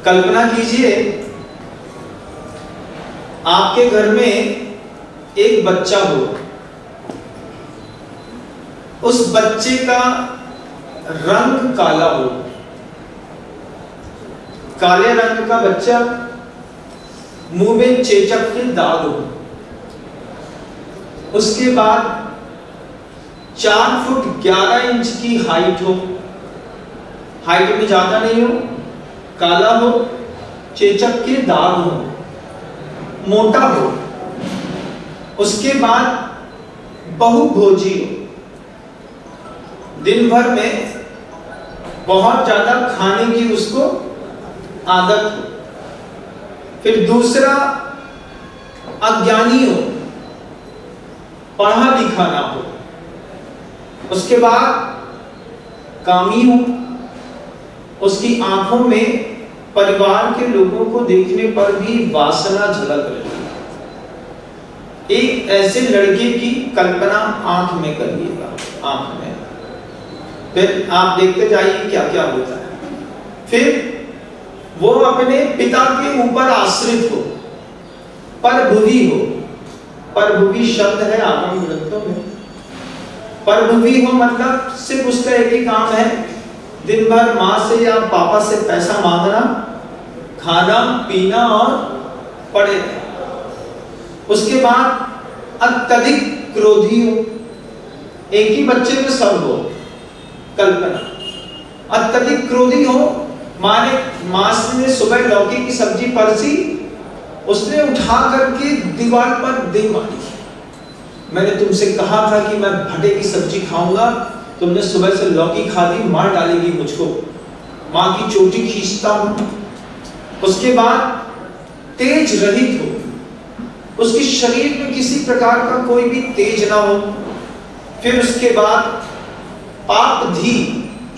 कल्पना कीजिए आपके घर में एक बच्चा हो, उस बच्चे का रंग काला हो, काले रंग का बच्चा, मुंह में चेचक के दाग हो, उसके बाद 4 फुट 11 इंच की हाइट हो, हाइट में ज्यादा नहीं हो, काला हो, चेचक के दाग हो, मोटा हो, उसके बाद बहुभोजी हो, दिन भर में बहुत ज्यादा खाने की उसको आदत हो, फिर दूसरा अज्ञानी हो, पढ़ा लिखा ना हो, उसके बाद कामी हो, उसकी आंखों में परिवार के लोगों को देखने पर भी वासना झलक रही है। एक ऐसे लड़के की कल्पना आंख में करिएगा, आंख में, फिर आप देखते जाइए क्या क्या होता है। फिर वो अपने पिता के ऊपर आश्रित हो, परभुवी हो, परभुवी शब्द है आगम ग्रंथों में, परभुवी हो मतलब सिर्फ उसका एक ही काम है, दिन भर माँ से या पापा से पैसा मांगना, खाना पीना और पढ़े रहना। उसके बाद अत्यधिक क्रोधी हो, एक ही बच्चे में सब हो, कल्पना, अत्यधिक क्रोधी हो, माँ ने सुबह लौकी की सब्जी परसी, उसने उठा करके दीवार पर दे मारी। मैंने तुमसे कहा था कि मैं भटे की सब्जी खाऊंगा, तुमने सुबह से लौकी खा दी, मार डालेगी मुझको, माँ की चोटी खींचता हूं। उसके बाद तेज रहित हो, उसके शरीर में किसी प्रकार का कोई भी तेज ना हो। फिर उसके बाद पापधी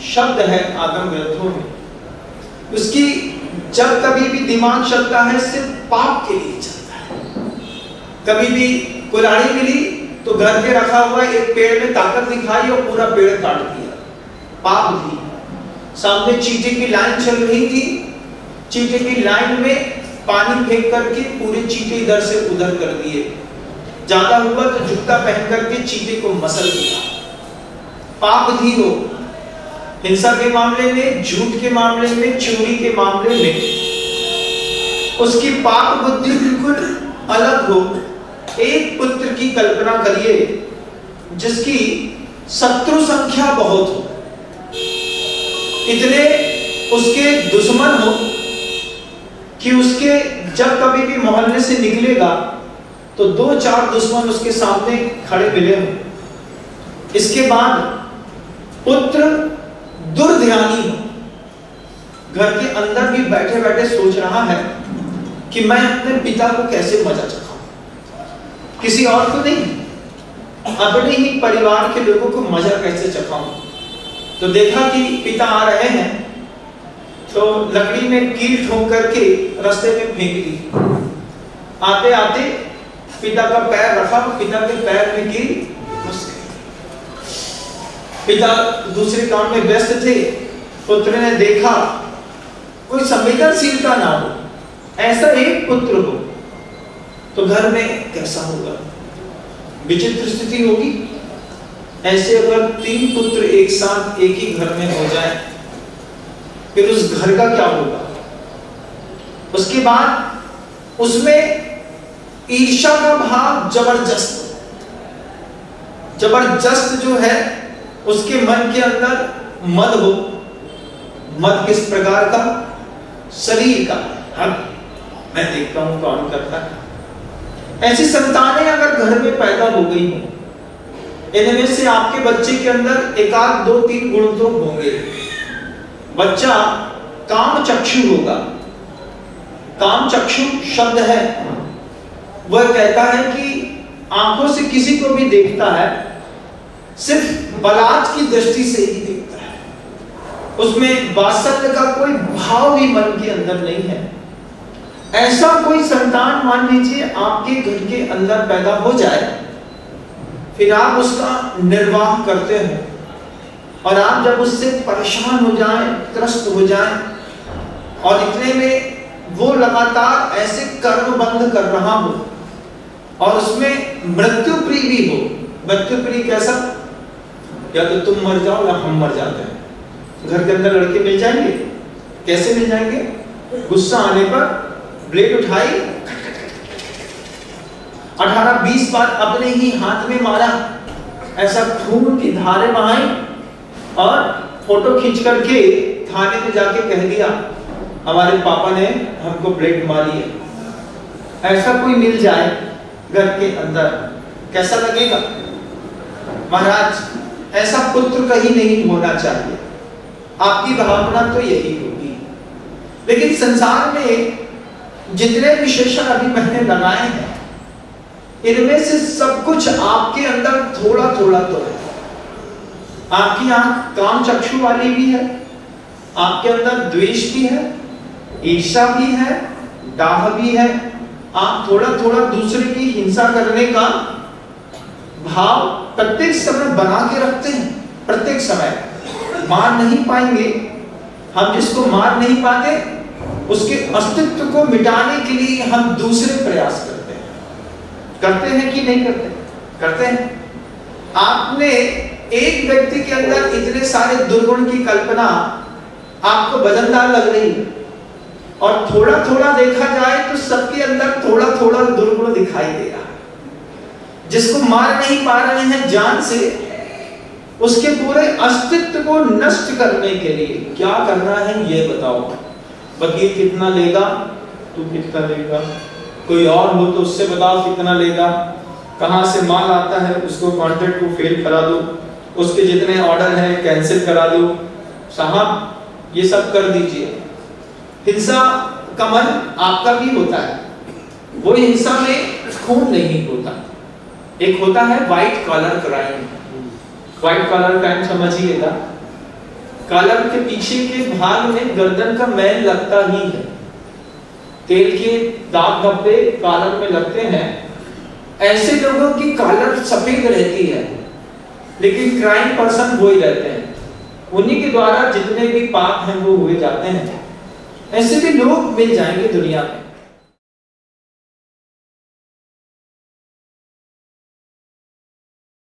शब्द है आगम ग्रंथों में, उसकी जब कभी भी दिमाग चलता है सिर्फ पाप के लिए चलता है। कभी भी कुल्हाड़ी मिली तो घर के रखा हुआ एक पेड़ में ताकत दिखाई और पूरा पेड़ काट दिया, पाप भी। सामने चींटी की लाइन चल रही थी, चींटी की लाइन में पानी फेंक करके पूरे चींटे इधर से उधर कर दिए, ज्यादा हुआ तो जूता पहन करके चींटे को मसल दिया, पाप भी हो। हिंसा के मामले में, झूठ के मामले में, चोरी के मामले में उसकी पाप बुद्धि बिल्कुल अलग हो। एक पुत्र की कल्पना करिए जिसकी शत्रु संख्या बहुत हो, इतने उसके दुश्मन हो कि उसके जब कभी भी मोहल्ले से निकलेगा तो 2-4 दुश्मन उसके सामने खड़े मिले हों। इसके बाद पुत्र दुर्ध्यानी हो, घर के अंदर भी बैठे बैठे सोच रहा है कि मैं अपने पिता को कैसे मजा चखाऊं, किसी और को नहीं, अपने ही परिवार के लोगों को मजा कैसे चखाऊं। तो देखा कि पिता आ रहे हैं तो लकड़ी में कील ठोक करके रास्ते में फेंक दी। आते आते पिता का पैर रखा, पिता के पैर में कील घुस गई। पिता दूसरे काम में व्यस्त थे, पुत्र ने देखा, कोई संवेदनशीलता ना हो, ऐसा एक पुत्र हो तो घर में कैसा होगा, विचित्र स्थिति होगी। ऐसे अगर 3 पुत्र एक साथ एक ही घर में हो जाए फिर उस घर का क्या होगा। उसके बाद उसमें ईर्ष्या का भाव जबरदस्त जो है, उसके मन के अंदर मद हो। मद किस प्रकार का, शरीर का, मैं देखता हूं कौन करता है। ऐसी संतानें अगर घर में पैदा हो गई हो, इनमें से आपके बच्चे के अंदर 1, 2, 3 गुण तो होंगे। बच्चा काम चक्षु होगा। काम चक्षु शब्द है, वह कहता है कि आंखों से किसी को भी देखता है, सिर्फ बलात् की दृष्टि से ही देखता है, उसमें वात्सल्य का कोई भाव भी मन के अंदर नहीं है। ऐसा कोई संतान मान लीजिए आपके घर के अंदर पैदा हो जाए, फिर आप उसका निर्वाह करते हो और आप जब उससे परेशान हो जाएं, त्रस्त हो जाएं और इतने में वो लगातार ऐसे कर्म बंद कर रहा हो और उसमें मृत्यु प्रिय भी हो। मृत्यु प्रिय कैसा? या तो तुम मर जाओ या हम मर जाते हैं। घर के अंदर लड़के मिल जाएंगे, कैसे मिल जाएंगे? गुस्सा आने पर ब्लेड उठाई, 18-20 बार अपने ही हाथ में मारा, ऐसा खून की धारे बहाई और फोटो खींच करके थाने में जाके कह दिया हमारे पापा ने हमको ब्लेड मारी है। ऐसा कोई मिल जाए घर के अंदर, कैसा लगेगा? महाराज, ऐसा पुत्र कहीं नहीं होना चाहिए। आपकी भावना तो यही होगी। लेकिन संसार में जितने विशेषण अभी मैंने लगाए हैं, इनमें से सब कुछ आपके अंदर थोड़ा थोड़ा तो है। आपकी आंख काम चक्षु वाली भी है, आपके अंदर द्वेष भी है, ईर्ष्या भी है, डाह भी है। आप थोड़ा थोड़ा दूसरे की हिंसा करने का भाव प्रत्येक समय बना के रखते हैं। प्रत्येक समय मार नहीं पाएंगे हम, जिसको मार नहीं पाते उसके अस्तित्व को मिटाने के लिए हम दूसरे प्रयास करते हैं कि नहीं करते? करते हैं। आपने एक व्यक्ति के अंदर इतने सारे दुर्गुण की कल्पना आपको वजनदार लग रही है, और थोड़ा थोड़ा देखा जाए तो सबके अंदर थोड़ा थोड़ा दुर्गुण दिखाई दे रहा है। जिसको मार नहीं पा रहे हैं जान से, उसके पूरे अस्तित्व को नष्ट करने के लिए क्या करना है ये बताओ। वकील कितना लेगा? तू कितना लेगा? कोई और हो तो उससे बताओ कितना लेगा? कहां से माल आता है उसको कॉन्ट्रैक्ट को फेल करा दो, उसके जितने ऑर्डर हैं कैंसिल करा दो। साहब ये सब कर दीजिए। हिंसा का मन आपका भी होता है, वो हिंसा में खून नहीं होता। एक होता है white collar crime. White collar crime समझिएगा, कॉलर के पीछे के भाग में गर्दन का मैल लगता ही है, तेल के दाग धब्बे कॉलर में लगते हैं। ऐसे लोगों की कॉलर सफेद रहती है, लेकिन क्राइम पर्सन वो ही रहते हैं। उन्हीं के द्वारा जितने भी पाप हैं वो हुए जाते हैं। ऐसे भी लोग मिल जाएंगे दुनिया में।